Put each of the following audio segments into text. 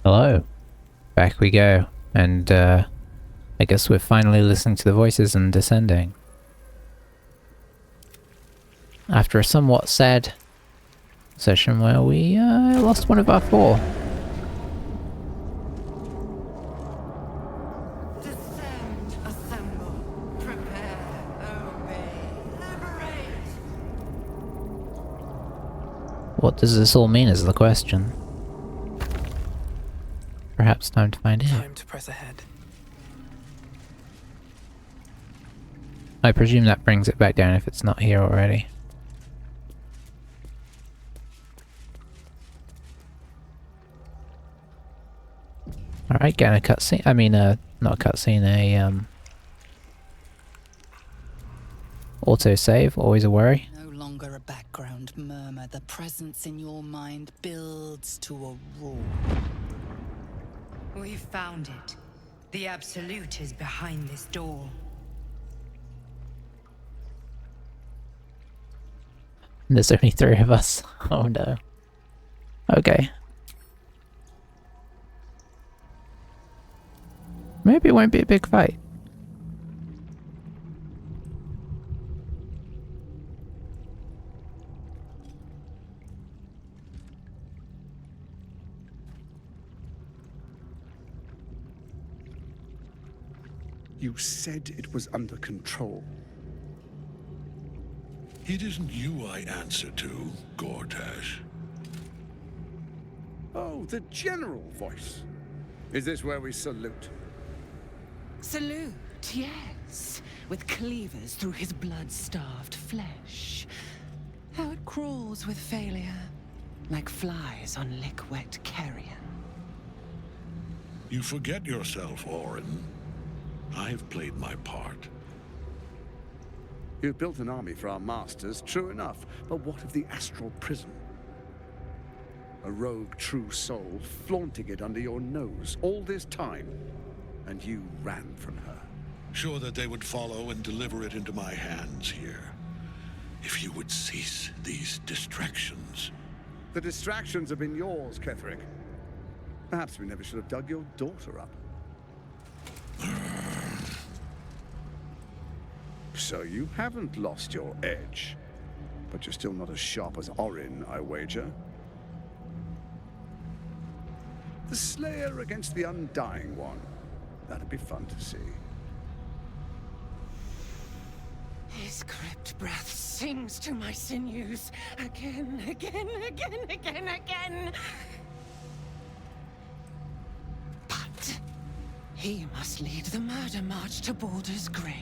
Hello. Back we go. And, I guess we're finally listening to the voices and descending. After a somewhat sad session where we, lost one of our four. Descend, assemble, prepare, obey, liberate! What does this all mean is the question. Perhaps time to find out. Time to press ahead. I presume that brings it back down if it's not here already. Alright, getting a cutscene. I mean, not a cutscene, a, autosave, always a worry. No longer a background murmur. The presence in your mind builds to a roar. We found it. The Absolute is behind this door. There's only 3 of us. Oh no. Okay. Maybe it won't be a big fight. You said it was under control. It isn't you I answer to, Gortash. Oh, the general voice. Is this where we salute? Salute, yes, with cleavers through his blood-starved flesh. How it crawls with failure, like flies on lick-wet carrion. You forget yourself, Orin. I've played my part. You've built an army for our masters, true enough. But what of the astral prison? A rogue true soul flaunting it under your nose all this time, and you ran from her. Sure that they would follow and deliver it into my hands here. If you would cease these distractions. The distractions have been yours, Ketherick. Perhaps we never should have dug your daughter up. So you haven't lost your edge. But you're still not as sharp as Orin, I wager. The Slayer against the Undying One. That'd be fun to see. His crypt breath sings to my sinews. Again, again, again, again, again. But he must lead the murder march to Baldur's grave.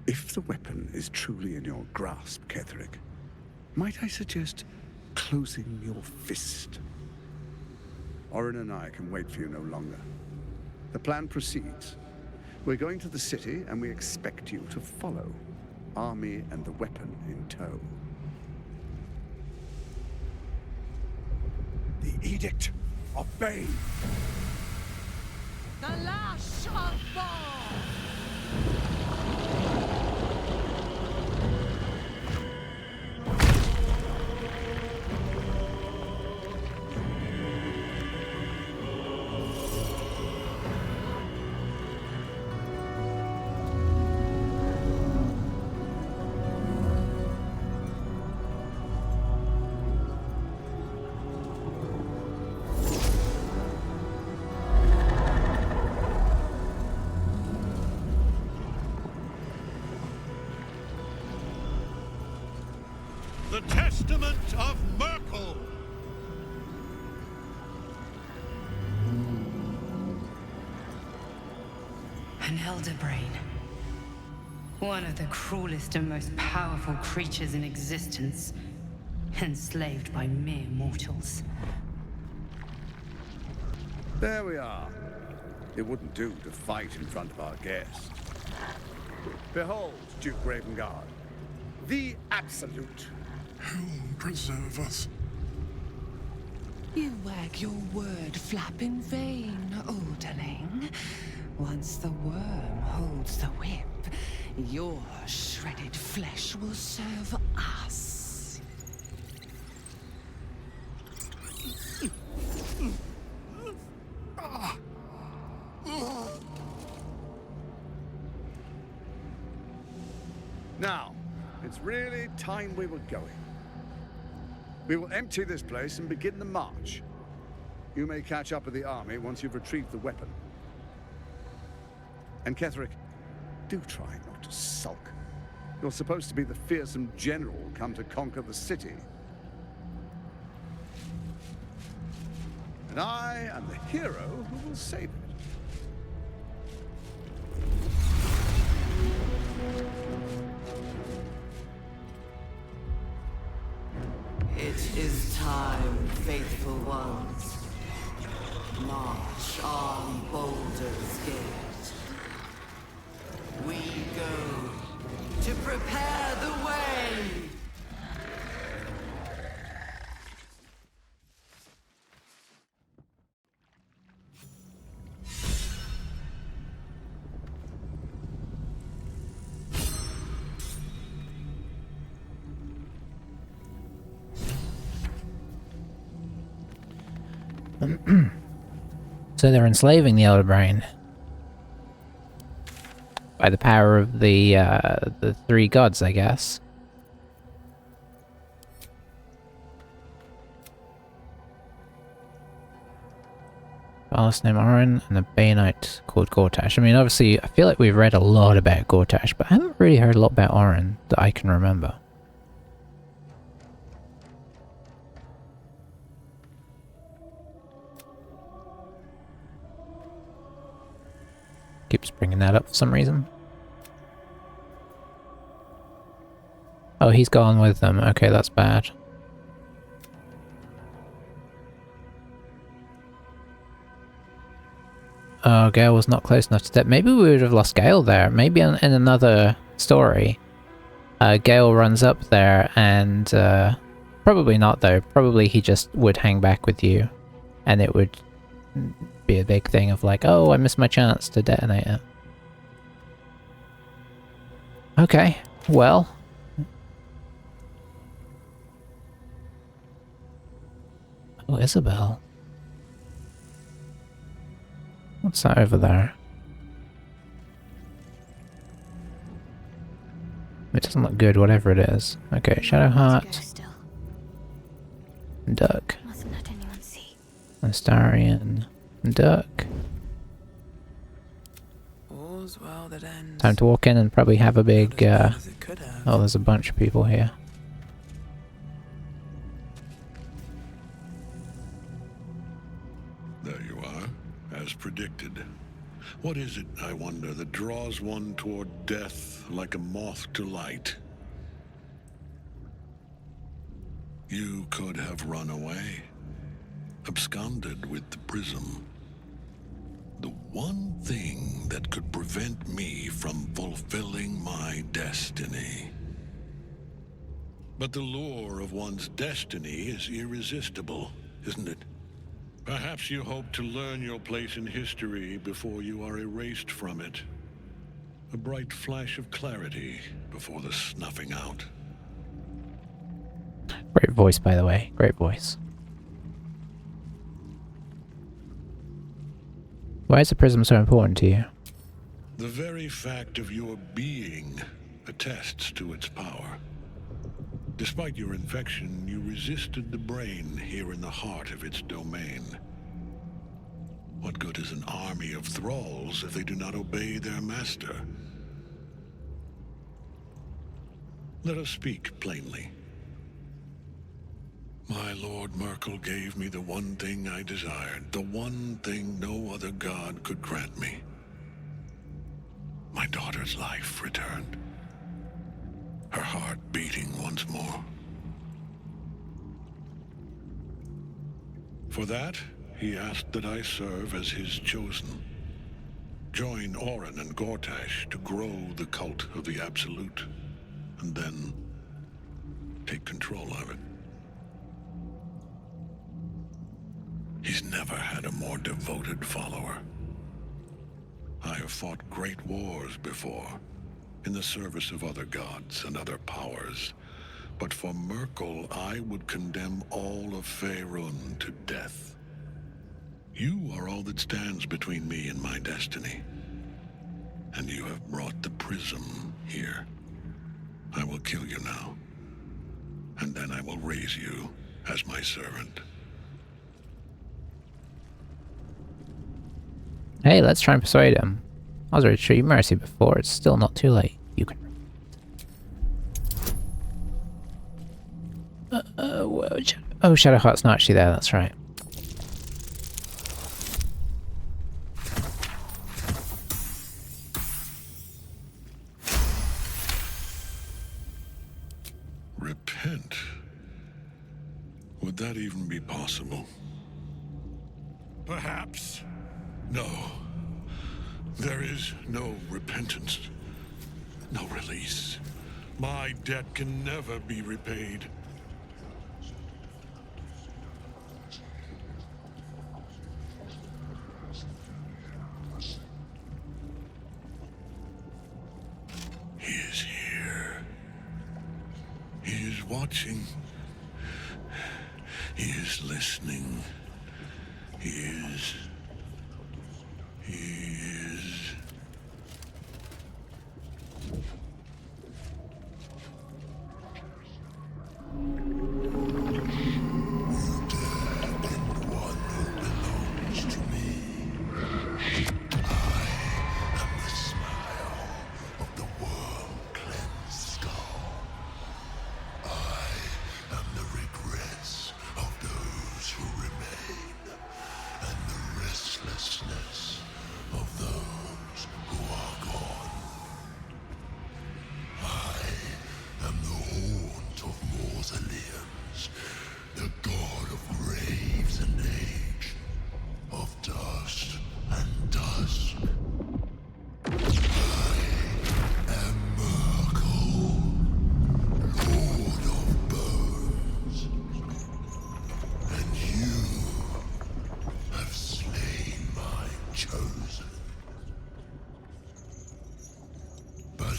If the weapon is truly in your grasp, Ketherick, might I suggest closing your fist? Orin and I can wait for you no longer. The plan proceeds. We're going to the city, and we expect you to follow. Army and the weapon in tow. The Edict of Bane. The lash of Ball! The Testament of Merkel! An elder brain. One of the cruelest and most powerful creatures in existence. Enslaved by mere mortals. There we are. It wouldn't do to fight in front of our guest. Behold, Duke Ravengard. The Absolute. Helm preserve us. You wag your word flap in vain, Alderling. Once the worm holds the whip, your shredded flesh will serve us. It's really time we were going. We will empty this place and begin the march. You may catch up with the army once you've retrieved the weapon. And Ketheric, do try not to sulk. You're supposed to be the fearsome general come to conquer the city. And I am the hero who will save it. It is time, faithful ones. March on Baldur's Gate. We go to prepare the way. So they're enslaving the Elder Brain by the power of the three gods, I guess. Baldur named Orin and the Bayanite called Gortash. I mean, obviously, I feel like we've read a lot about Gortash, but I haven't really heard a lot about Orin that I can remember. Keeps bringing that up for some reason. Oh, he's gone with them. Okay, that's bad. Oh, Gale was not close enough to death. Maybe we would have lost Gale there. Maybe in another story, Gale runs up there and... probably not, though. Probably he just would hang back with you. And it would... be a big thing of like, oh, I missed my chance to detonate it. Okay, well. Oh, Isabel. What's that over there? It doesn't look good, whatever it is. Okay, Shadowheart. Duck. Mustn't let anyone see. Astarion. Duck. All's well that ends. Time to walk in and probably have a big, Not as it could have. oh, there's a bunch of people here. There you are, as predicted. What is it, I wonder, that draws one toward death like a moth to light? You could have run away, absconded with the prism. The one thing that could prevent me from fulfilling my destiny. But the lure of one's destiny is irresistible, isn't it? Perhaps you hope to learn your place in history before you are erased from it. A bright flash of clarity before the snuffing out. Great voice, by the way. Great voice. Why is the prism so important to you? The very fact of your being attests to its power. Despite your infection, you resisted the brain here in the heart of its domain. What good is an army of thralls if they do not obey their master? Let us speak plainly. My Lord Merkel gave me the one thing I desired, the one thing no other god could grant me. My daughter's life returned. Her heart beating once more. For that, he asked that I serve as his chosen. Join Orin and Gortash to grow the cult of the Absolute, and then take control of it. He's never had a more devoted follower. I have fought great wars before, in the service of other gods and other powers. But for Merkel, I would condemn all of Faerun to death. You are all that stands between me and my destiny. And you have brought the prism here. I will kill you now, and then I will raise you as my servant. Hey, let's try and persuade him. I was ready to show you mercy before. It's still not too late. You can. Oh, Shadowheart's not actually there. That's right. Repent? Would that even be possible? Perhaps. No. There is no repentance. No release. My debt can never be repaid. He is here. He is watching. He is listening. He is...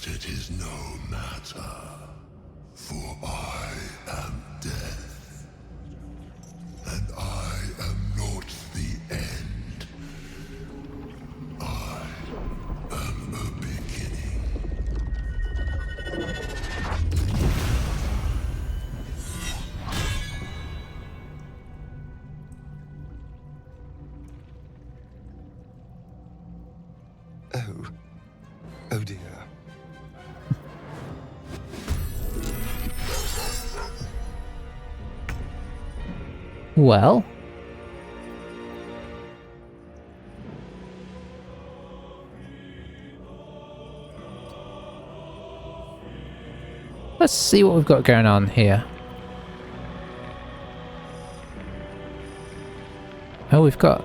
It is no matter, for I am death, and I am not the end. I am a beginning. Oh dear. Well. Let's see what we've got going on here. Oh, we've got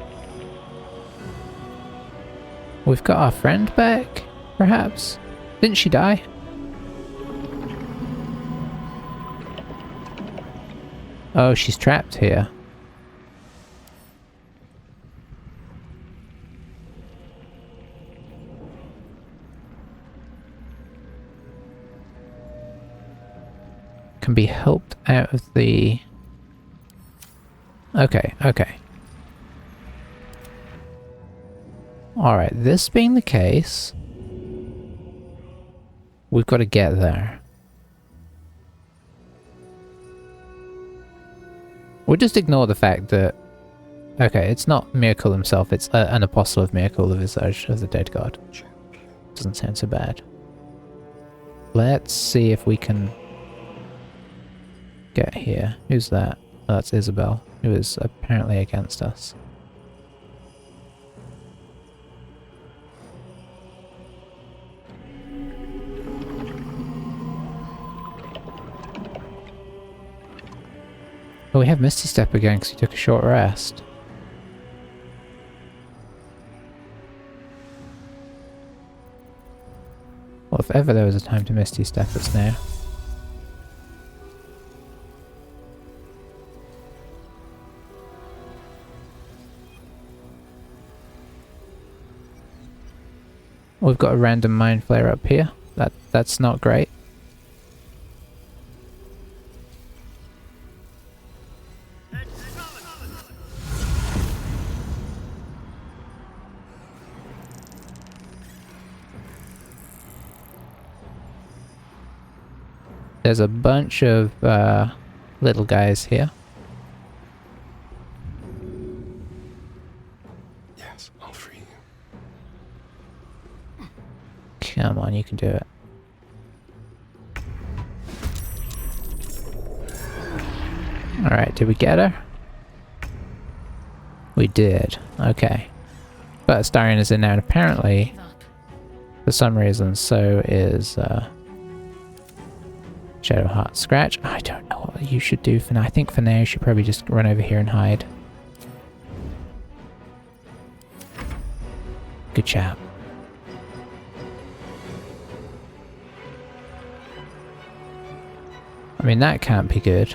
our friend back, perhaps? Didn't she die? Oh, she's trapped here. Can be helped out of the... Okay. Alright, this being the case, we've got to get there. We'll just ignore the fact that... Okay, it's not Miracle himself, it's an apostle of Miracle, the visage of the dead god. Doesn't sound so bad. Let's see if we can get here. Who's that? Oh, that's Isabel, who is apparently against us. Oh, we have Misty Step again because we took a short rest. Well, if ever there was a time to Misty Step, it's now. We've got a random mind flare up here. That's not great. There's a bunch of little guys here. Yes, I'll free you. Come on, you can do it. Alright, did we get her? We did. Okay. But Astarion is in there, and apparently, for some reason, so is Shadowheart. Scratch? I don't know what you should do for now. I think for now you should probably just run over here and hide. Good chap. I mean, that can't be good.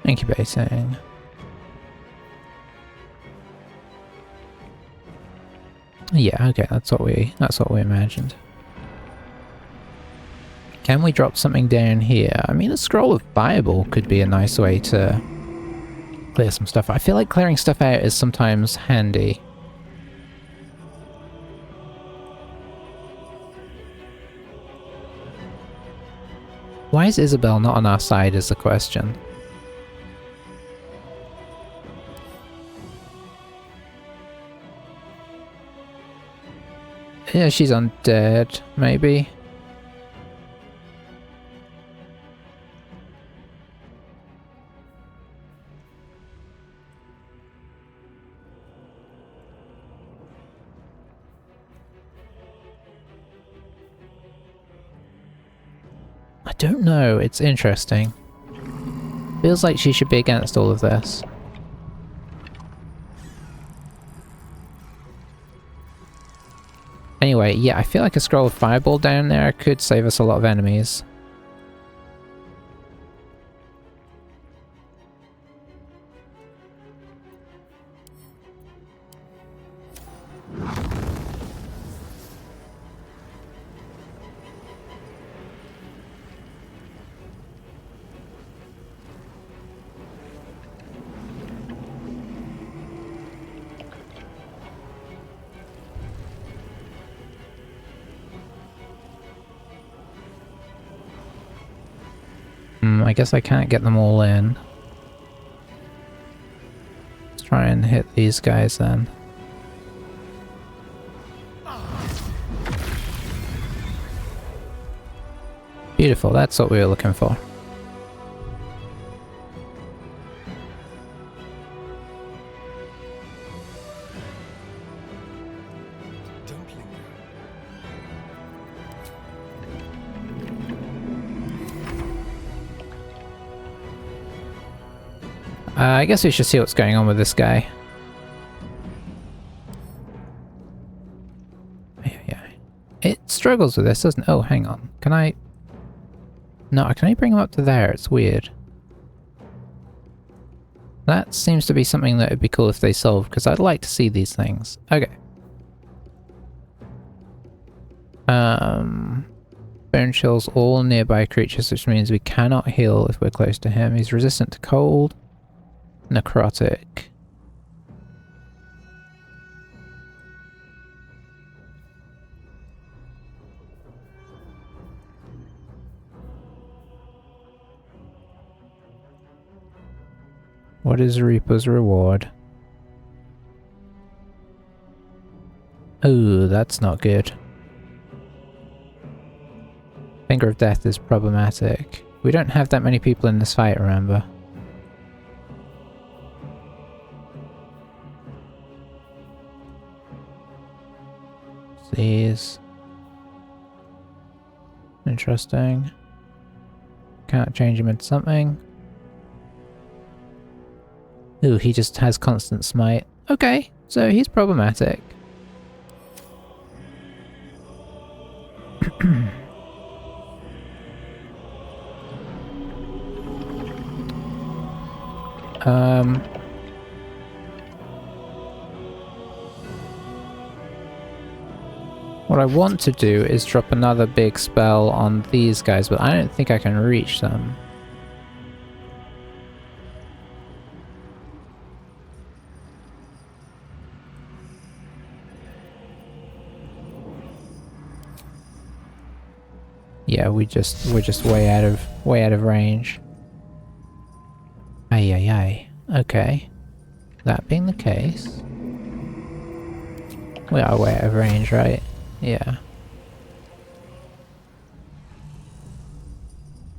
Incubating. Yeah, okay, that's what we imagined. Can we drop something down here? I mean, a scroll of Bible could be a nice way to clear some stuff. I feel like clearing stuff out is sometimes handy. Why is Isabel not on our side is the question. Yeah, she's undead, maybe. I don't know, it's interesting. Feels like she should be against all of this. Anyway, yeah, I feel like a scroll of fireball down there could save us a lot of enemies. I guess I can't get them all in. Let's try and hit these guys then. Beautiful, that's what we were looking for. I guess we should see what's going on with this guy. Yeah. It struggles with this, doesn't it? Oh, hang on. Can I... No, can I bring him up to there? It's weird. That seems to be something that would be cool if they solved, because I'd like to see these things. Okay. Burn chills all nearby creatures, which means we cannot heal if we're close to him. He's resistant to cold. Necrotic. What is Reaper's reward? Oh, that's not good. Finger of Death is problematic. We don't have that many people in this fight, remember? These. Interesting. Can't change him into something. Ooh, he just has constant smite. Okay, so he's problematic. What I want to do is drop another big spell on these guys, but I don't think I can reach them. Yeah, we're just way out of range. Ay ay ay. Okay. That being the case, we are way out of range, right? Yeah.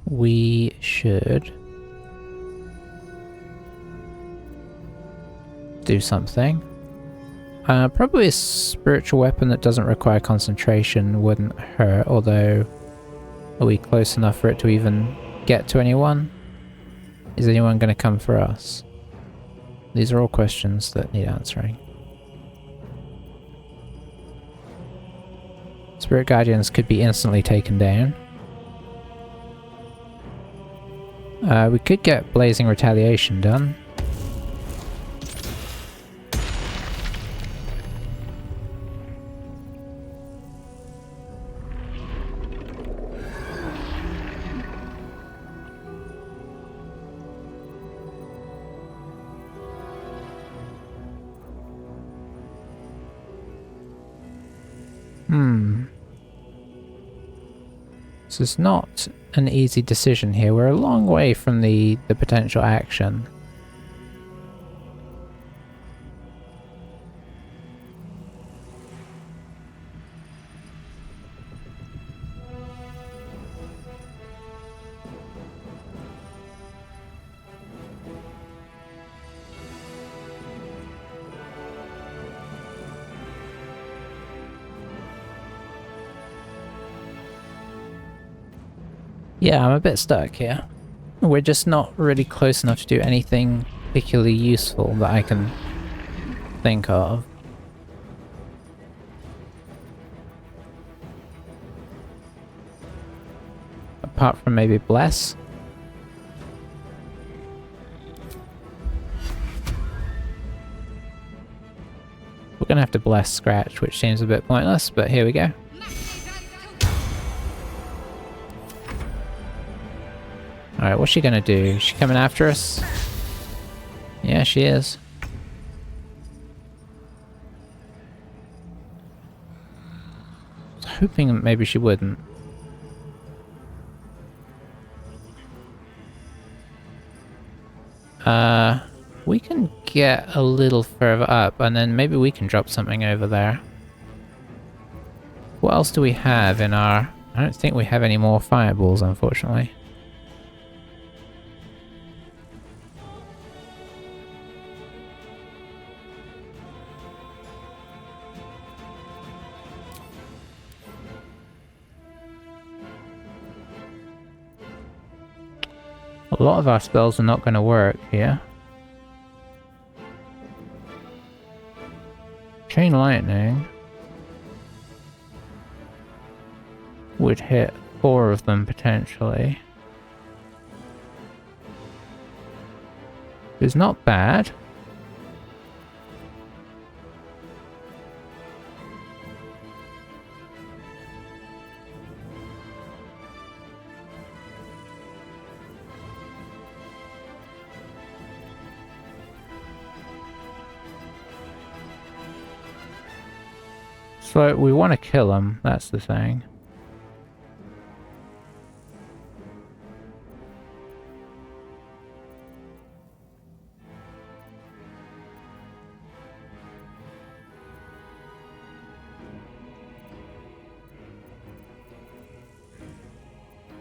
We should do something. Probably a spiritual weapon that doesn't require concentration wouldn't hurt, although are we close enough for it to even get to anyone? Is anyone going to come for us? These are all questions that need answering. Spirit Guardians could be instantly taken down. We could get Blazing Retaliation done. This is not an easy decision here. We're a long way from the potential action. Yeah, I'm a bit stuck here. We're just not really close enough to do anything particularly useful that I can think of. Apart from maybe Bless. We're gonna have to Bless Scratch, which seems a bit pointless, but here we go. Alright, what's she gonna do? Is she coming after us? Yeah, she is. I was hoping that maybe she wouldn't. We can get a little further up and then maybe we can drop something over there. What else do we have in our... I don't think we have any more fireballs, unfortunately. A lot of our spells are not going to work here. Chain Lightning would hit 4 of them potentially. It's not bad. So we want to kill him, that's the thing.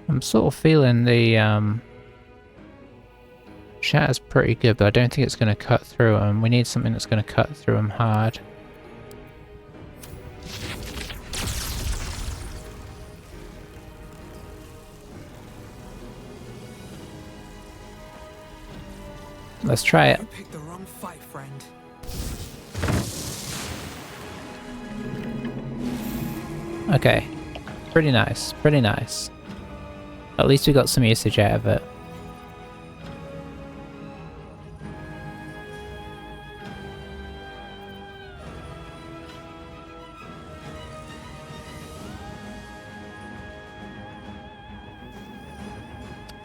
I'm sort of feeling the chat is pretty good, but I don't think it's going to cut through him. We need something that's going to cut through him hard. Let's try it. You picked the wrong fight, friend. Okay. Pretty nice. Pretty nice. At least we got some usage out of it.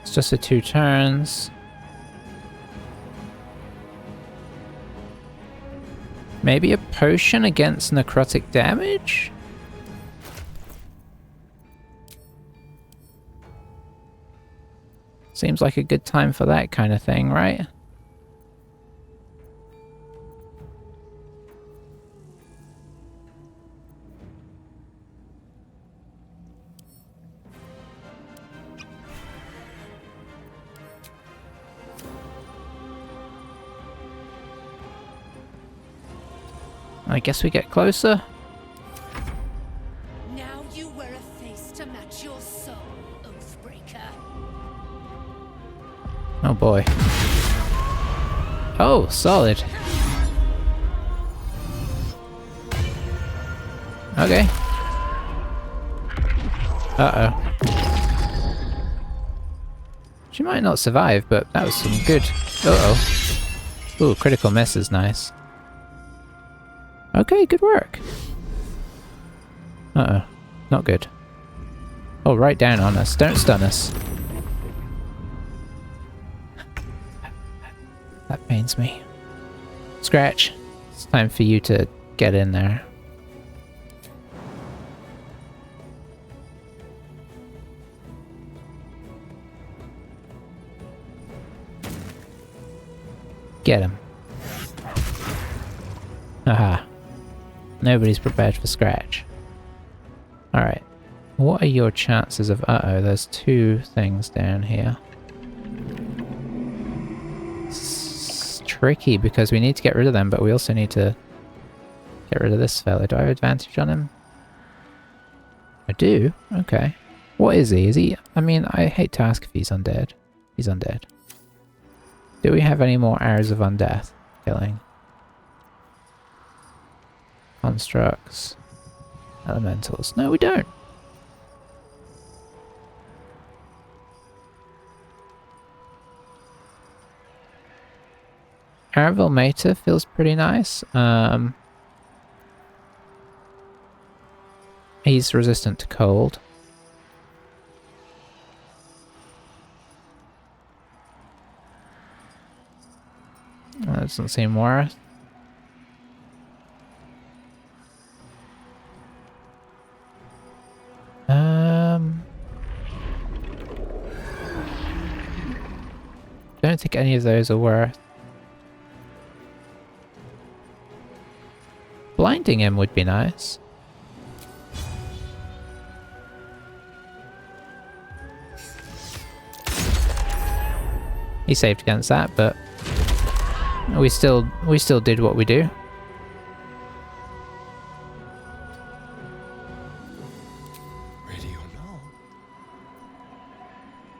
It's just a 2 turns. Maybe a potion against necrotic damage? Seems like a good time for that kind of thing, right? I guess we get closer. Now you wear a face to match your soul, Oathbreaker. Oh boy. Oh, solid. Okay. Uh-oh. She might not survive, but that was some good... Uh-oh. Ooh, critical miss is nice. Okay, good work. Uh-oh. Not good. Oh, right down on us. Don't stun us. That pains me. Scratch. It's time for you to get in there. Get him. Aha. Nobody's prepared for Scratch. Alright. What are your chances of... Uh-oh, there's two things down here. It's tricky because we need to get rid of them, but we also need to get rid of this fella. Do I have advantage on him? I do? Okay. What is he? Is he... I mean, I hate to ask if he's undead. He's undead. Do we have any more arrows of undeath killing? Constructs. Elementals. No, we don't. Aravel Mater feels pretty nice. He's resistant to cold. That doesn't seem worth. Don't think any of those are worth. Blinding him would be nice. He saved against that, but we still did what we do.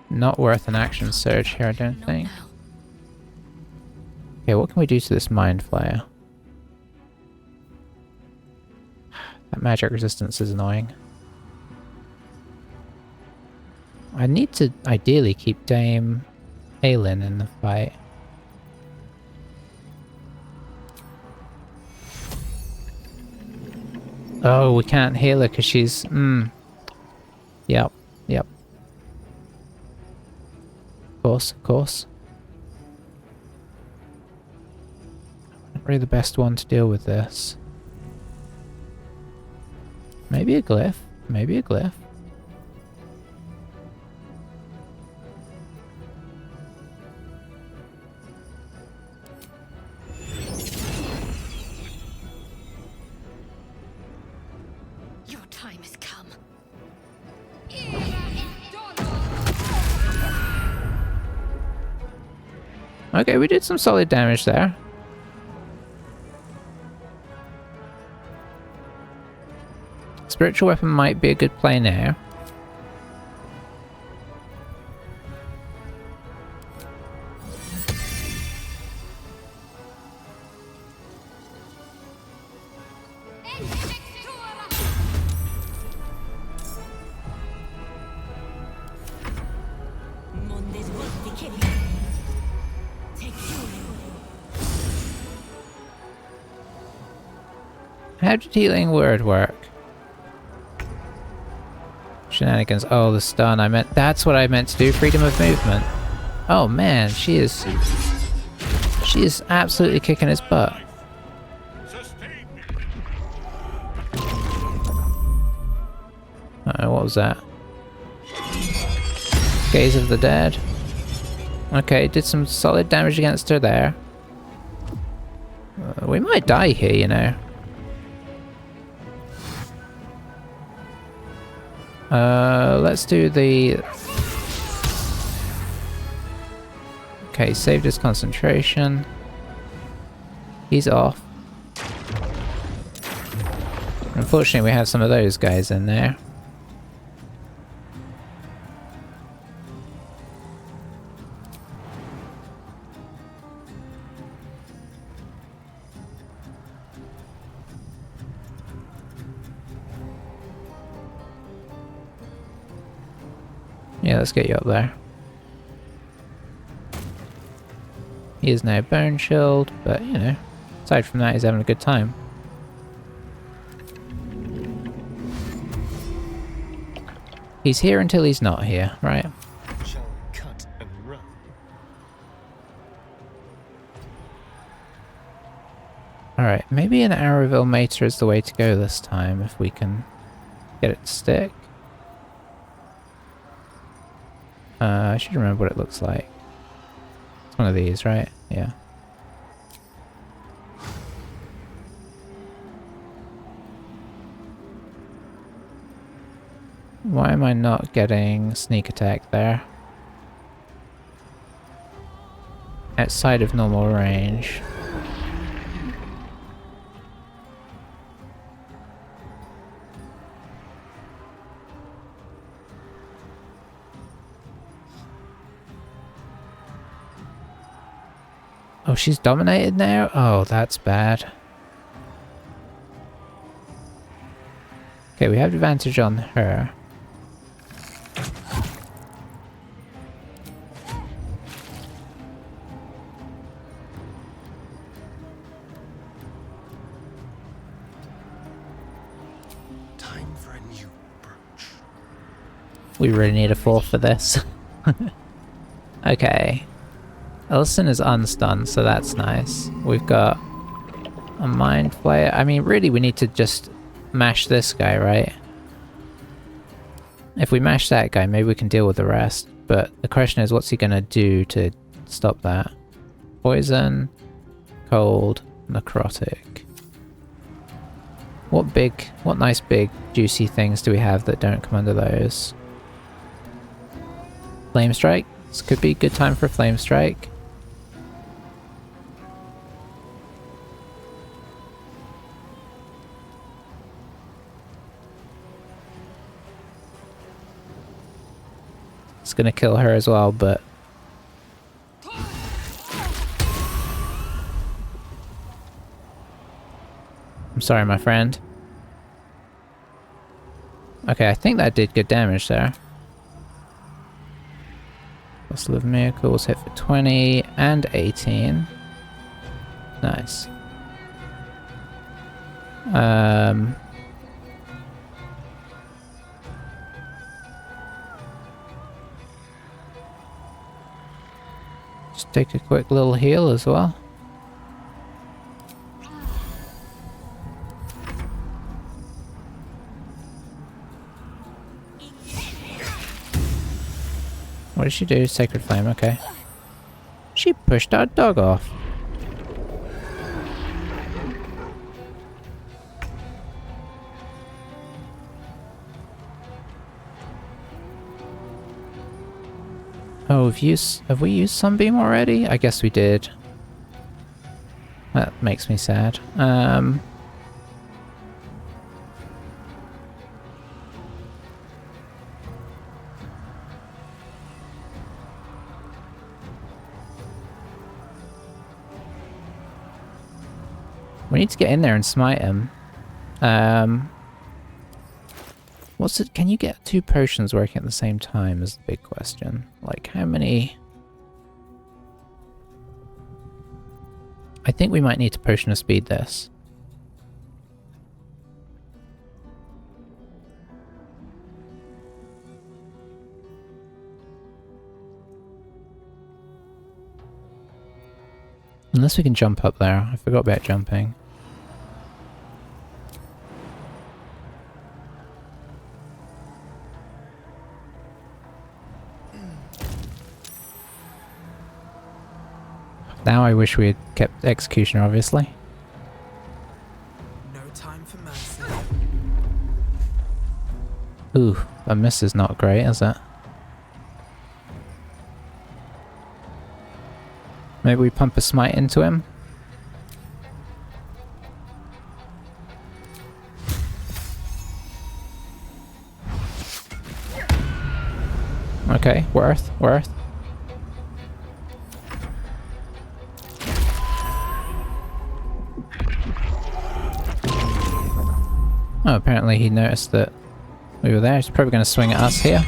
Not worth an action surge here, I don't think. Okay, what can we do to this Mind Flayer? That magic resistance is annoying. I need to ideally keep Dame Aelin in the fight. Oh, we can't heal her because she's... Yep, yep. Of course, of course. Not really the best one to deal with this. Maybe a glyph. Maybe a glyph. Your time has come. Okay, we did some solid damage there. Spiritual weapon might be a good play now. How did healing word work? Shenanigans. Oh, the stun. That's what I meant to do. Freedom of movement. Oh man, she is absolutely kicking his butt. Uh-oh, what was that? Gaze of the Dead. Okay, did some solid damage against her there. We might die here, you know. Let's do the... Okay, saved his concentration. He's off. Unfortunately, we have some of those guys in there. Yeah, let's get you up there. He is now bone chilled, but you know, aside from that, he's having a good time. He's here until he's not here, right? Shall we cut and run? Alright, maybe an Arrowville Mater is the way to go this time, if we can get it to stick. I should remember what it looks like. It's one of these, right? Yeah. Why am I not getting sneak attack there? Outside of normal range. Oh, she's dominated now? Oh, that's bad. Okay, we have advantage on her. Time for a new approach. We really need a 4 for this. Okay. Illisen is unstunned, so that's nice. We've got a Mind Flayer. I mean, really, we need to just mash this guy, right? If we mash that guy, maybe we can deal with the rest. But the question is, what's he gonna do to stop that? Poison, cold, necrotic. What nice big juicy things do we have that don't come under those? Flame Strike? This could be a good time for Flame Strike. It's gonna kill her as well, but... I'm sorry, my friend. Okay, I think that did good damage there. Bustle of Miracles hit for 20 and 18. Nice. Just take a quick little heal as well. What did she do? Sacred Flame, okay. She pushed our dog off. Oh, have we used Sunbeam already? I guess we did. That makes me sad. We need to get in there and smite him. What's it? Can you get 2 potions working at the same time is the big question. Like, how many? I think we might need to potion of speed this. Unless we can jump up there. I forgot about jumping. Now I wish we had kept Executioner, obviously. No time for mercy. Ooh, a miss is not great, is it? Maybe we pump a smite into him? Okay, worth. Oh, apparently he noticed that we were there. He's probably going to swing at us here.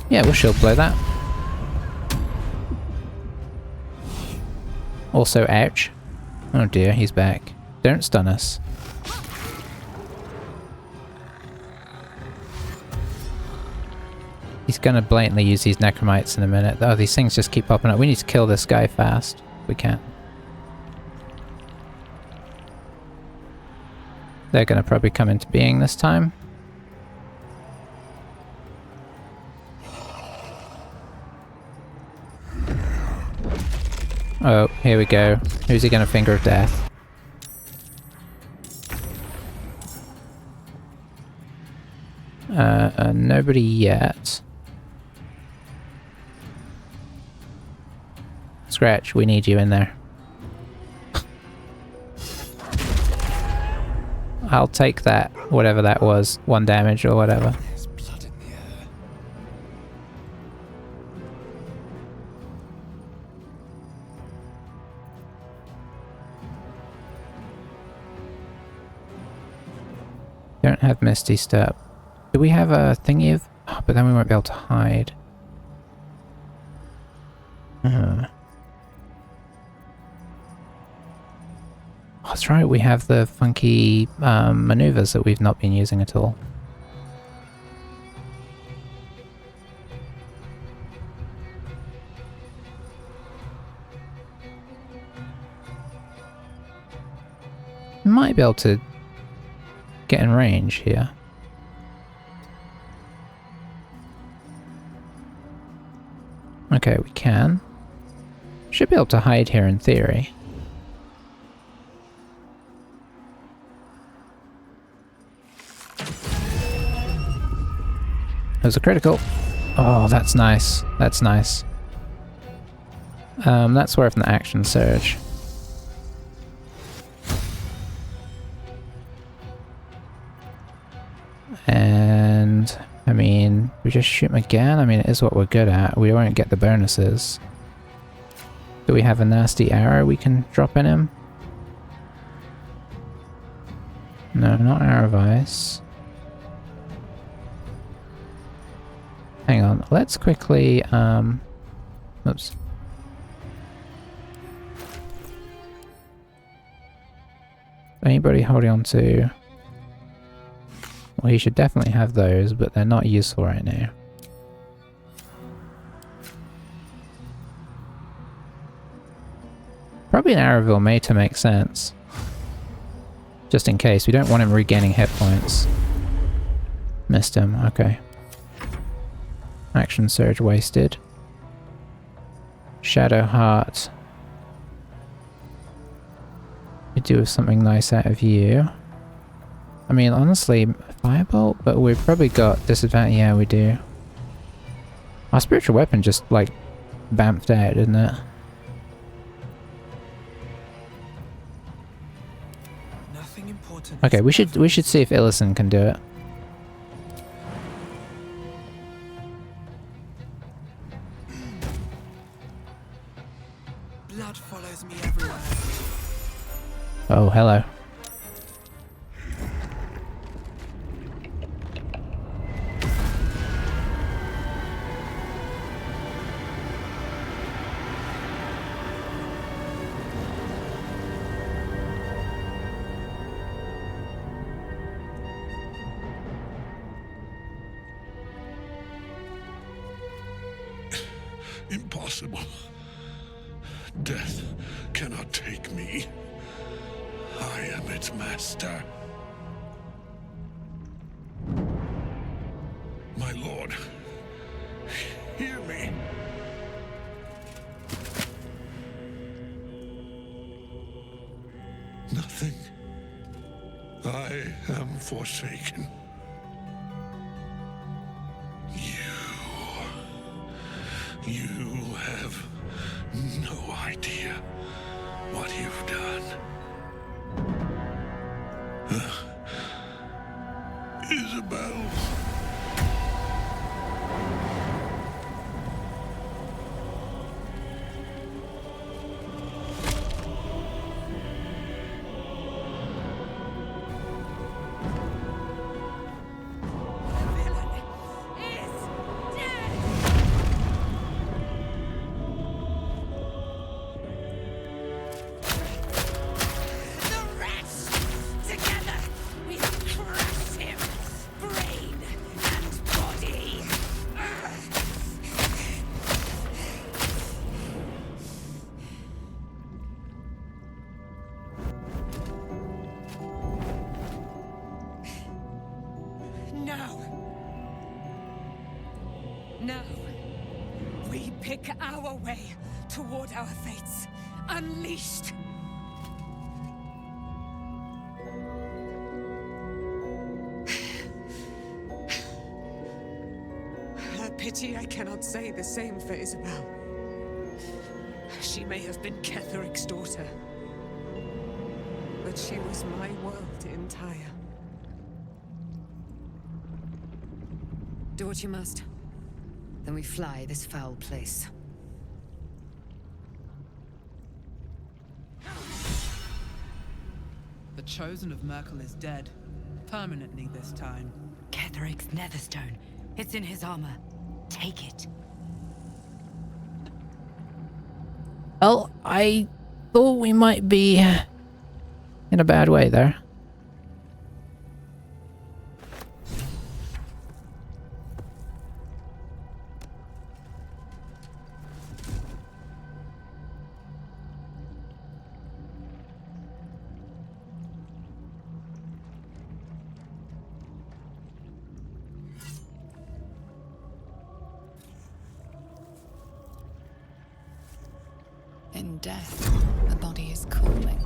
Yeah, we'll shield blow that. Also, ouch. Oh dear, he's back. Don't stun us. He's going to blatantly use these necromites in a minute. Oh, these things just keep popping up. We need to kill this guy fast. If we can. They're going to probably come into being this time. Oh, here we go. Who's he going to finger of death? Nobody yet. Scratch, we need you in there. I'll take that, whatever that was. 1 damage or whatever. There's blood in the air. Don't have Misty Step. Do we have a thingy of... Oh, but then we won't be able to hide. Oh, that's right, we have the funky maneuvers that we've not been using at all. Might be able to get in range here. Okay, we can. Should be able to hide here in theory. There's a critical. Oh, that's nice. That's nice. That's worth an action surge. And I mean, we just shoot him again. I mean, it is what we're good at. We won't get the bonuses. Do we have a nasty arrow we can drop in him? No, not arrow of ice. Hang on, let's quickly, oops. Anybody holding on to... Well, he should definitely have those, but they're not useful right now. Probably an Arrowville Mater makes sense. Just in case, we don't want him regaining hit points. Missed him, okay. Action Surge wasted. Shadow Heart. We do have something nice out of you. I mean, honestly, Firebolt, but we've probably got disadvantage. Yeah, we do. Our spiritual weapon just, like, bamfed out, didn't it? Nothing important. Okay, we should see if Illisen can do it. Blood follows me everywhere. Oh, hello. Impossible. Death cannot take me. I am its master. My lord, hear me. I am forsaken. You have no idea what you've done. Isabel. Now, we pick our way toward our fates, unleashed. A pity I cannot say the same for Isabel. She may have been Ketheric's daughter, but she was my world entire. Do what you must. Then we fly this foul place. The Chosen of Merkel is dead. Permanently this time. Ketheric's Netherstone. It's in his armor. Take it. Well, I thought we might be in a bad way there. In death, the body is cooling,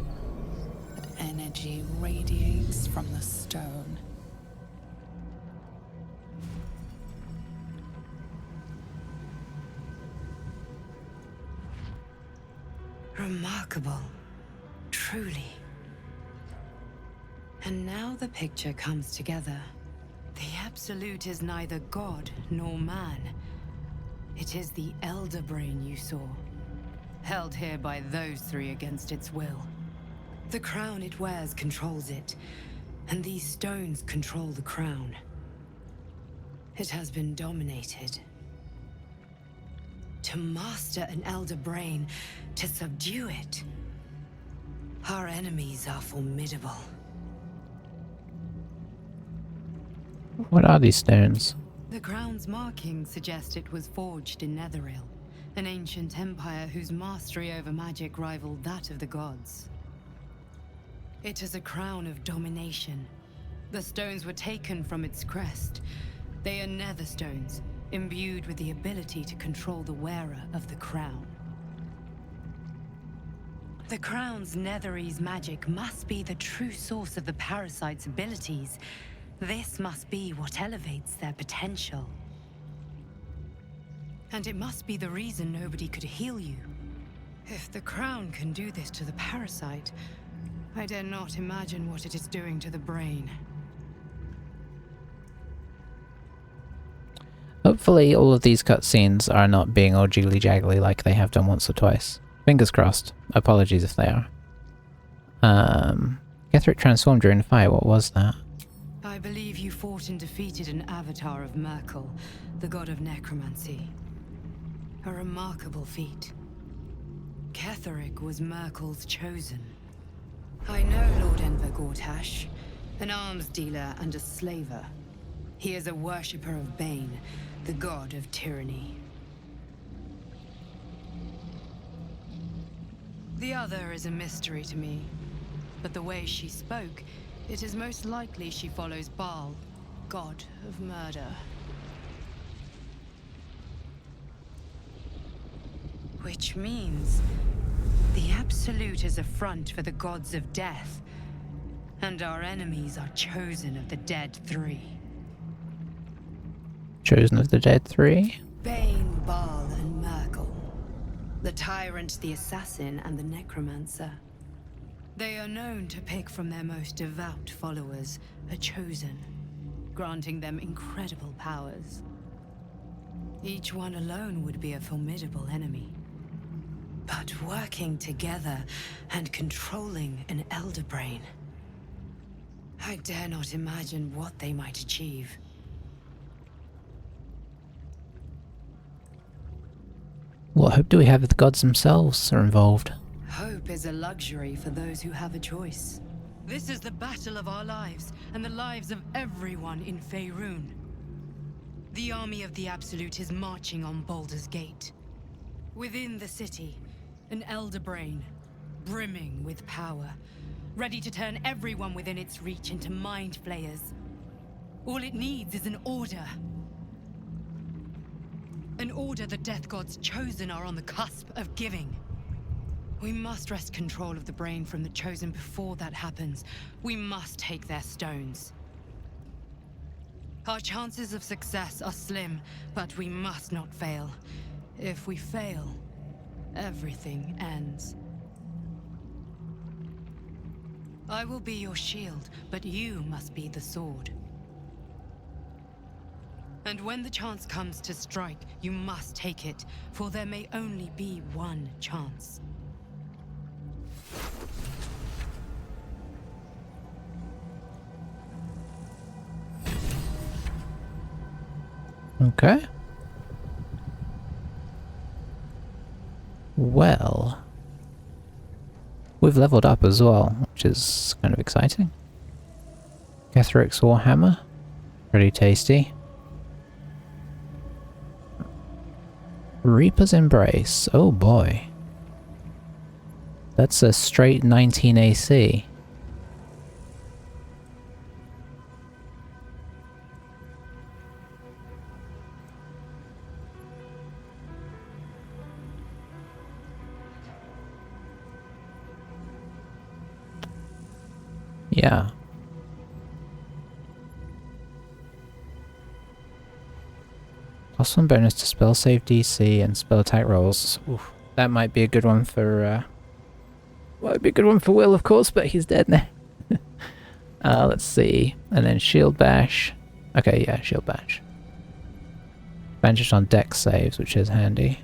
but energy radiates from the stone. Remarkable. Truly. And now the picture comes together. The Absolute is neither god nor man. It is the Elder Brain you saw. Held here by those three against its will. The crown it wears controls it, and these stones control the crown. It has been dominated. To master an Elder Brain, to subdue it. Our enemies are formidable. What are these stones? The crown's markings suggest it was forged in Netheril. An ancient empire whose mastery over magic rivaled that of the gods. It is a crown of domination. The stones were taken from its crest. They are nether stones, imbued with the ability to control the wearer of the crown. The crown's Netherese magic must be the true source of the parasite's abilities. This must be what elevates their potential. And it must be the reason nobody could heal you. If the crown can do this to the parasite, I dare not imagine what it is doing to the brain. Hopefully all of these cutscenes are not being all jiggly-jaggly like they have done once or twice. Fingers crossed. Apologies if they are. Ketheric transformed during the fire, what was that? I believe you fought and defeated an avatar of Merkel, the god of necromancy. A remarkable feat. Ketheric was Merkel's chosen. I know Lord Enver Gortash, an arms dealer and a slaver. He is a worshipper of Bane, the god of tyranny. The other is a mystery to me, but the way she spoke, it is most likely she follows Baal, god of murder. Which means the Absolute is a front for the gods of death. And our enemies are chosen of the Dead Three. Chosen of the Dead Three? Bane, Baal, and Merkel. The Tyrant, the Assassin, and the Necromancer. They are known to pick from their most devout followers a chosen, granting them incredible powers. Each one alone would be a formidable enemy. But working together and controlling an Elder Brain, I dare not imagine what they might achieve. What hope do we have if the gods themselves are involved? Hope is a luxury for those who have a choice. This is the battle of our lives, and the lives of everyone in Faerun. The army of the Absolute is marching on Baldur's Gate. Within the city, an Elder Brain, brimming with power, ready to turn everyone within its reach into mind flayers. All it needs is an order. An order the Death God's chosen are on the cusp of giving. We must wrest control of the brain from the Chosen before that happens. We must take their stones. Our chances of success are slim, but we must not fail. If we fail, everything ends. I will be your shield, but you must be the sword. And when the chance comes to strike, you must take it, for there may only be one chance. Okay. Well, we've leveled up as well, which is kind of exciting. Ketheric's Warhammer, pretty tasty. Reaper's Embrace, oh boy. That's a straight 19 AC. Yeah. +1 bonus to spell save DC and spell attack rolls. Oof, that might be a good one for Will, of course, but he's dead now. Let's see. And then Shield Bash. Okay, yeah, Shield Bash. Advantage on dex saves, which is handy.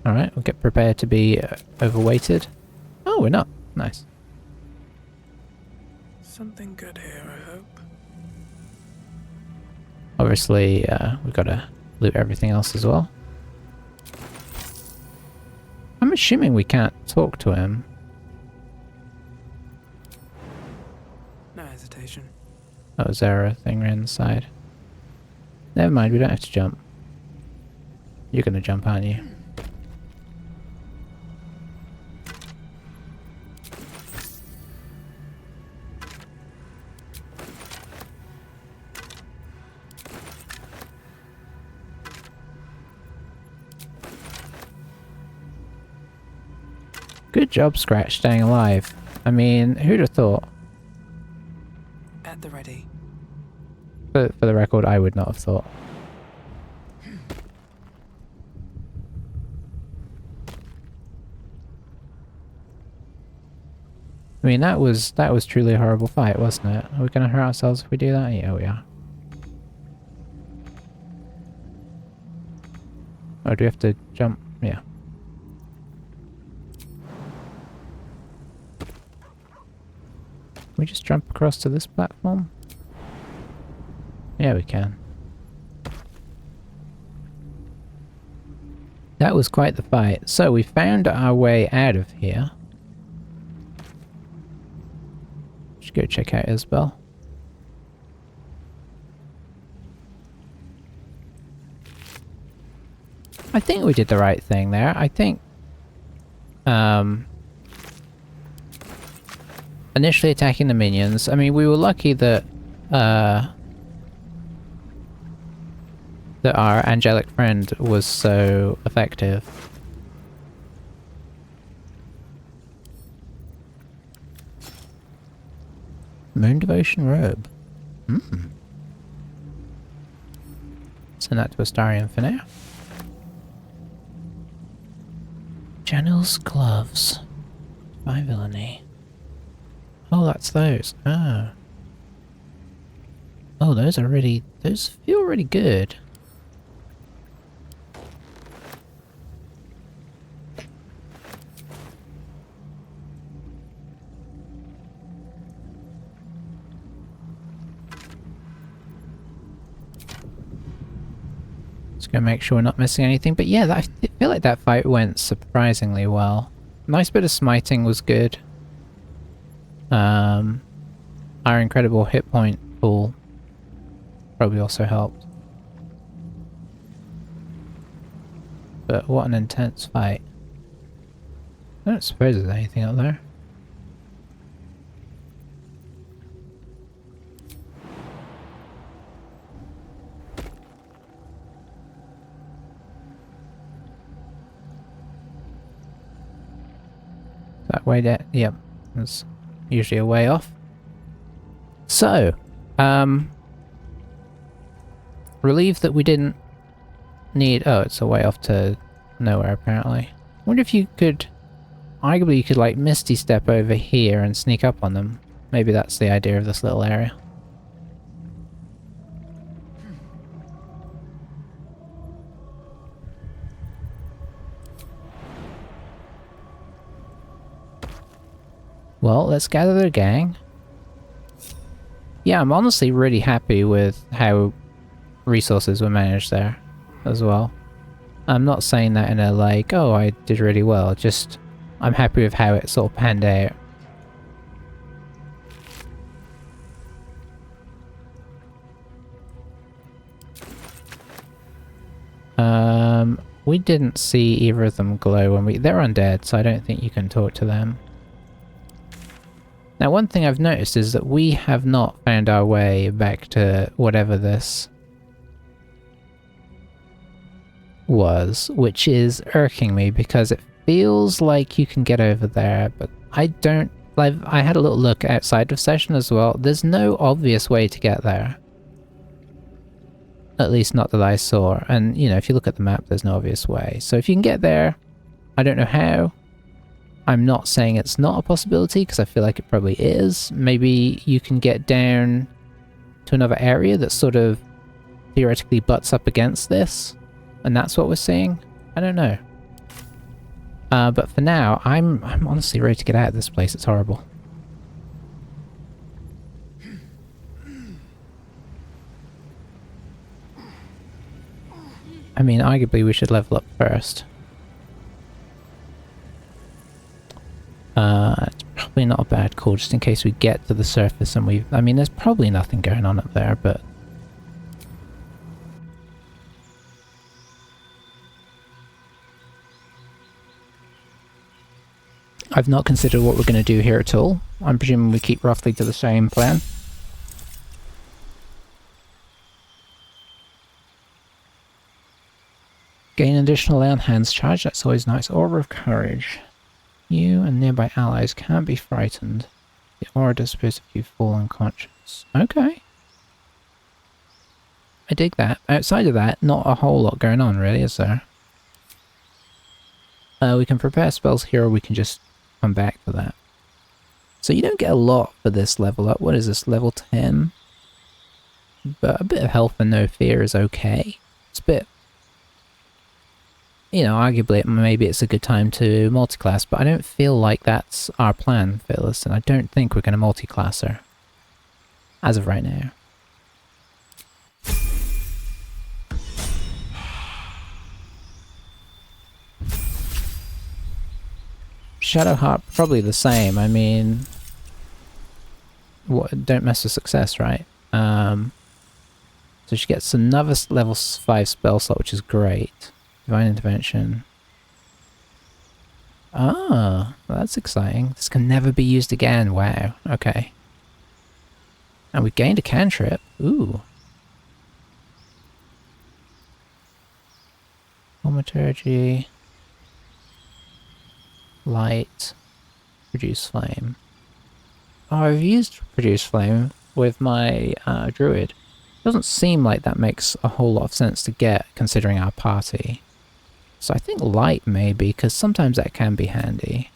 Alright, we'll get prepared to be overweighted. Oh, we're not. Nice. Something good here, I hope. Obviously, we've got to loot everything else as well. I'm assuming we can't talk to him. No hesitation. Oh, is there a thing around the side? Never mind, we don't have to jump. You're gonna jump, aren't you? Good job, Scratch, staying alive. I mean, who'd have thought? At the ready. For the record, I would not have thought. I mean, that was truly a horrible fight, wasn't it? Are we gonna hurt ourselves if we do that? Yeah, we are. Oh, do we have to jump? Yeah. Can we just jump across to this platform? Yeah, we can. That was quite the fight. So we found our way out of here. Should go check out Isabel. I think we did the right thing there. I think initially attacking the minions. I mean, we were lucky that that our angelic friend was so effective. Moon Devotion Robe. Send that to Astarion for now. Janel's gloves. By villainy. Oh, that's those. Oh. Oh, those are really... those feel really good. Just gonna make sure we're not missing anything. But yeah, I feel like that fight went surprisingly well. Nice bit of smiting was good. Our incredible hit point pool probably also helped. But what an intense fight. I don't suppose there's anything up there. That way there, yep, that's usually a way off. So, relieved that we didn't need, oh, it's a way off to nowhere apparently. Wonder if you could, arguably you could like Misty Step over here and sneak up on them. Maybe that's the idea of this little area. Well, let's gather the gang. Yeah, I'm honestly really happy with how resources were managed there as well. I'm not saying that in a like, oh, I did really well, just I'm happy with how it sort of panned out. We didn't see either of them glow when they're undead, so I don't think you can talk to them. Now, one thing I've noticed is that we have not found our way back to whatever this was, which is irking me because it feels like you can get over there, but I don't. I had a little look outside of session as well. There's no obvious way to get there. At least not that I saw. And, you know, if you look at the map, there's no obvious way. So if you can get there, I don't know how. I'm not saying it's not a possibility, because I feel like it probably is. Maybe you can get down to another area that sort of theoretically butts up against this, and that's what we're seeing. I don't know. But for now, I'm honestly ready to get out of this place. It's horrible. I mean, arguably we should level up first. It's probably not a bad call, just in case we get to the surface and I mean, there's probably nothing going on up there, but... I've not considered what we're going to do here at all. I'm presuming we keep roughly to the same plan. Gain additional lay on hands charge, that's always nice. Aura of Courage. You and nearby allies can't be frightened. The aura disappears if you fall unconscious. Okay. I dig that. Outside of that, not a whole lot going on really, is there? We can prepare spells here, or we can just come back to that. So you don't get a lot for this level up. What is this, level 10? But a bit of health and no fear is okay. It's a bit... You know, arguably maybe it's a good time to multiclass, but I don't feel like that's our plan for Illisen. I don't think we're going to multiclass her. As of right now. Shadowheart, probably the same. I mean... don't mess with success, right? So she gets another level 5 spell slot, which is great. Divine Intervention. Ah, well, that's exciting. This can never be used again. Wow. Okay. And we gained a cantrip. Ooh. Thaumaturgy. Light. Produce flame. Oh, I've used produce flame with my druid. Doesn't seem like that makes a whole lot of sense to get considering our party. So I think light maybe, because sometimes that can be handy.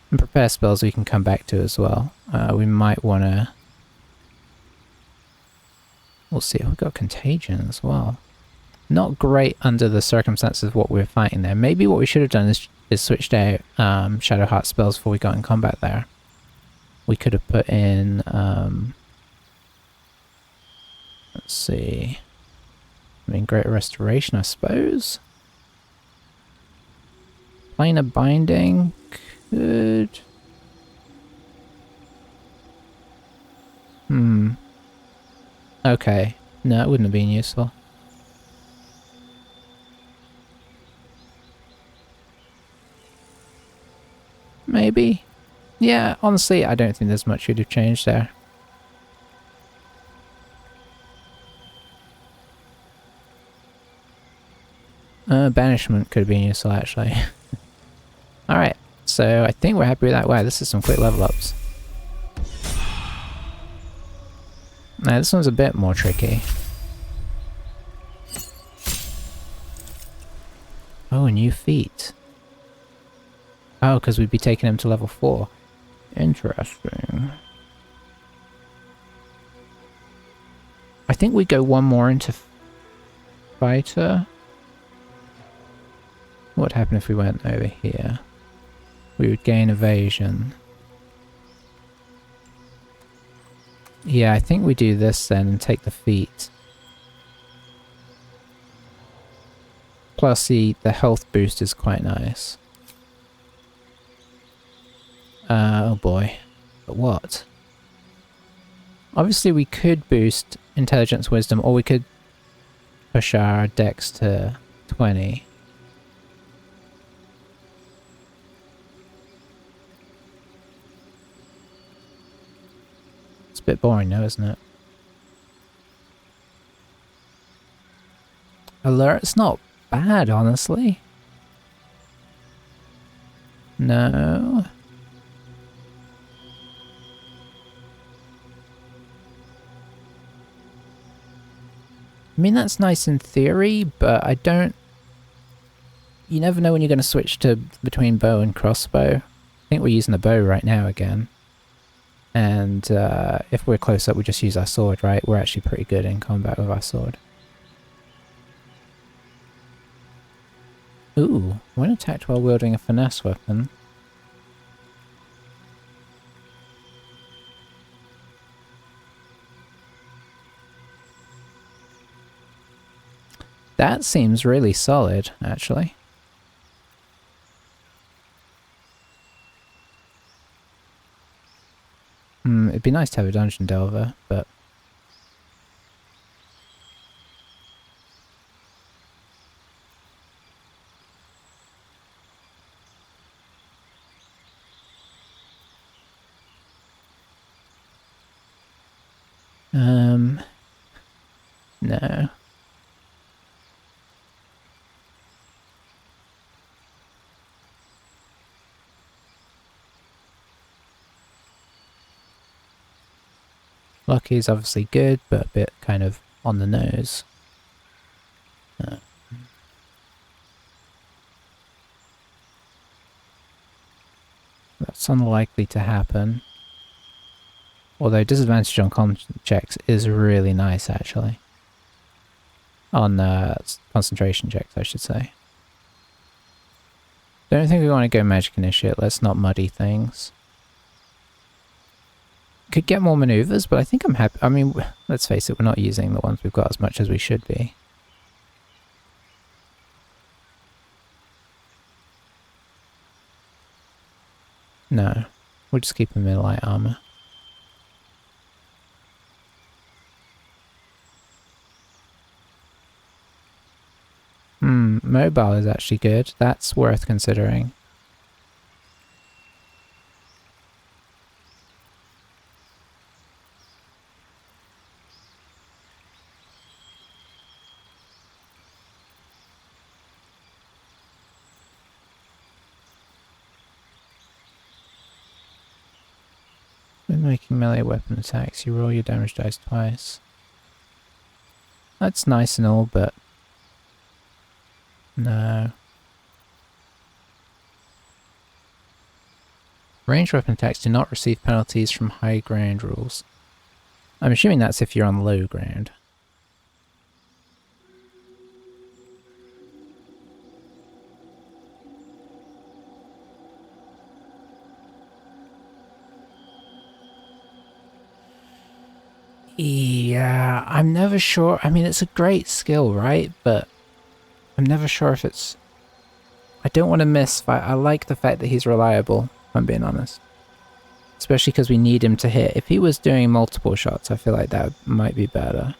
And prepare spells we can come back to as well. We might want to... We'll see, we've got contagion as well. Not great under the circumstances of what we're fighting there. Maybe what we should have done is switched out Shadow Heart spells before we got in combat there. We could have put in... let's see... I mean, Greater Restoration, I suppose? Planar Binding? Good. Okay. No, it wouldn't have been useful. Maybe. Yeah, honestly, I don't think there's much should have changed there. Banishment could have been useful, actually. Alright, so I think we're happy with that. Wow, this is some quick level ups. Now, this one's a bit more tricky. Oh, a new feat. Oh, because we'd be taking him to level 4. Interesting. I think we go one more into fighter. What would happen if we went over here? We would gain evasion. Yeah, I think we do this then and take the feat. Plus the health boost is quite nice. Oh boy. But what? Obviously we could boost intelligence wisdom, or we could push our dex to 20. It's a bit boring now, isn't it? Alert's not bad, honestly. No. I mean, that's nice in theory, but I don't... You never know when you're going to switch to between bow and crossbow. I think we're using the bow right now again. And if we're close up, we just use our sword, right? We're actually pretty good in combat with our sword. Ooh, when attacked while wielding a finesse weapon. That seems really solid, actually. It'd be nice to have a dungeon delver, but... No. Lucky is obviously good, but a bit kind of on the nose. That's unlikely to happen. Although disadvantage on con checks is really nice, actually. On concentration checks, I should say. Don't think we want to go magic initiate. Let's not muddy things. Could get more maneuvers, but I think I'm happy. I mean, let's face it, we're not using the ones we've got as much as we should be. No, we'll just keep him in light armor. Mobile is actually good. That's worth considering. When making melee weapon attacks, you roll your damage dice twice. That's nice and all, but... no. Ranged weapon attacks do not receive penalties from high ground rules. I'm assuming that's if you're on low ground. Yeah, I'm never sure. I mean, it's a great skill, right? But I'm never sure if it's... I don't want to miss. I like the fact that he's reliable, if I'm being honest. Especially because we need him to hit. If he was doing multiple shots, I feel like that might be better.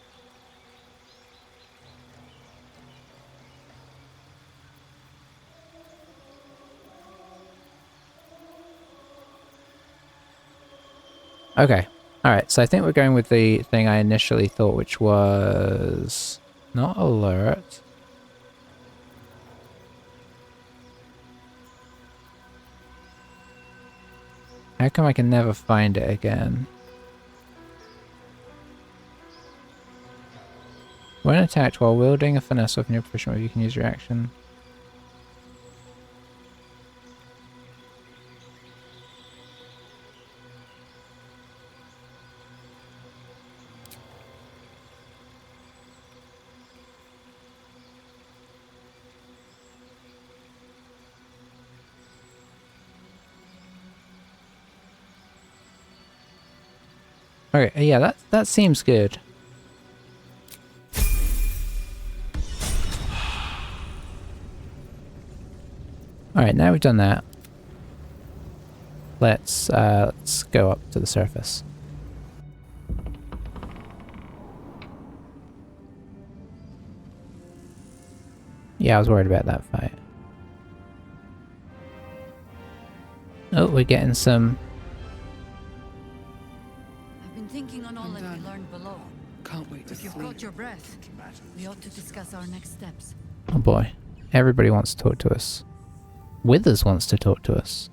Okay. Alright, so I think we're going with the thing I initially thought, which was... not alert. How come I can never find it again? When attacked while wielding a finesse weapon you're proficient with, you can use your action. Okay, yeah, that seems good. Alright, now we've done that. Let's go up to the surface. Yeah, I was worried about that fight. Oh, we're getting some... Thinking on all that we learned below. Can't wait to If you've sleep. caught your breath, we ought to discuss our next steps. Oh boy. Everybody wants to talk to us. Withers wants to talk to us.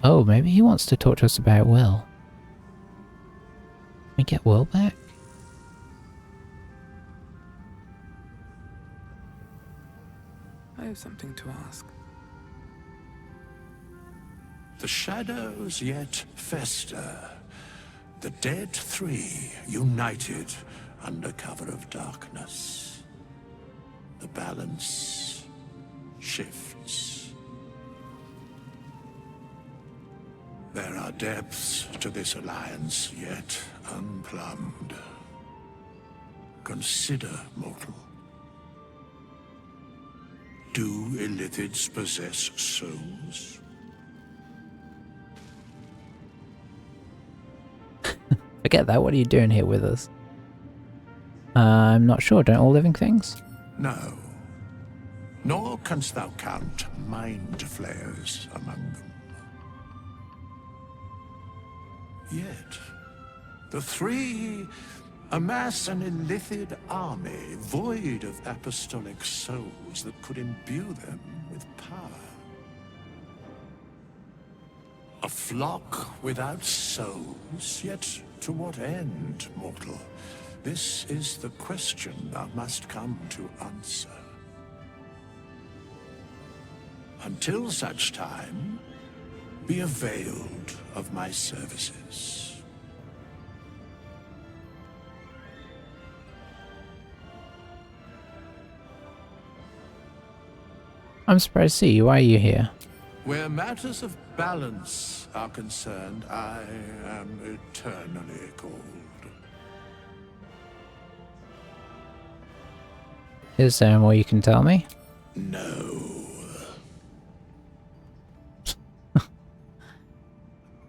Oh, maybe he wants to talk to us about Will. Can we get Will back? I have something to ask. The shadows yet fester. The dead three united under cover of darkness. The balance shifts. There are depths to this alliance yet unplumbed. Consider, mortal. Do Illithids possess souls? Forget that, what are you doing here with us? I'm not sure, don't all living things? No. Nor canst thou count mind flayers among them. Yet, the three amass an Illithid army void of apostolic souls that could imbue them with power. A flock without souls, yet to what end, mortal? This is the question thou must come to answer. Until such time, be availed of my services. I'm surprised to see you. Why are you here? Where matters of balance are concerned, I am eternally called. Is there more you can tell me? No.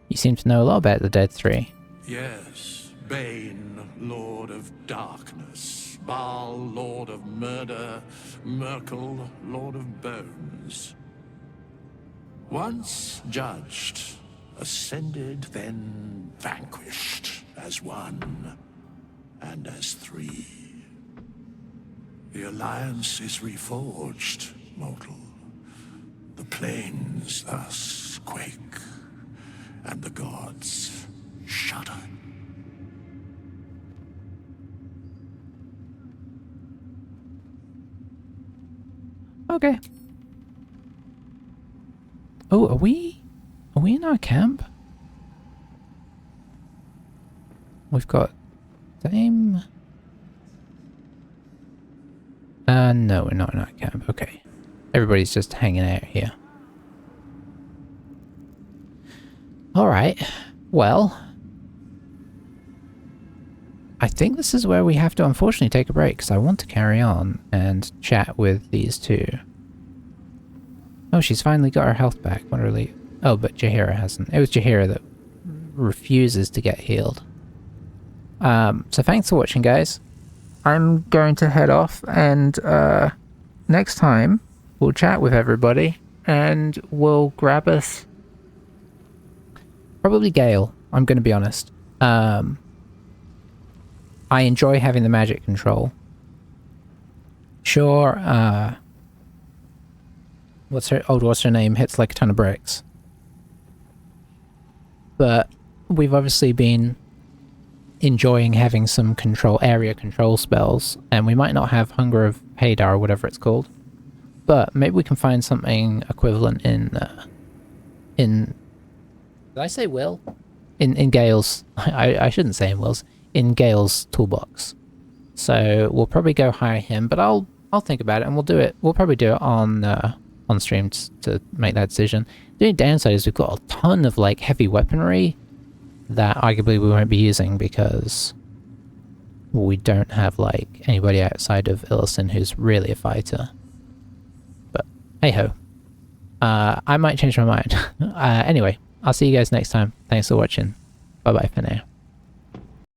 You seem to know a lot about the Dead Three. Yes, Bane, Lord of Darkness, Baal, Lord of Murder, Merkel, Lord of Bones. Once judged, ascended, then vanquished as one, and as three. The alliance is reforged, mortal. The plains thus quake, and the gods shudder. Okay. Oh, are we in our camp? We've got same. No, we're not in our camp. Okay. Everybody's just hanging out here. Alright. Well, I think this is where we have to unfortunately take a break, because I want to carry on and chat with these two. Oh, she's finally got her health back. What a relief. Oh, but Jaheira hasn't. It was Jaheira that refuses to get healed. So thanks for watching, guys. I'm going to head off, and next time we'll chat with everybody, and we'll grab us probably Gale. I'm going to be honest. I enjoy having the magic control. Sure, what's her name hits like a ton of bricks. But we've obviously been enjoying having some area control spells, and we might not have Hunger of Hadar or whatever it's called, but maybe we can find something equivalent in did I say Will? In Gale's, I shouldn't say in Will's, in Gale's toolbox. So we'll probably go hire him, but I'll think about it, and we'll probably do it on stream to make that decision. The only downside is we've got a ton of like heavy weaponry that arguably we won't be using because we don't have like anybody outside of Illisen who's really a fighter. But hey ho, I might change my mind. Anyway, I'll see you guys next time. Thanks for watching. Bye bye for now.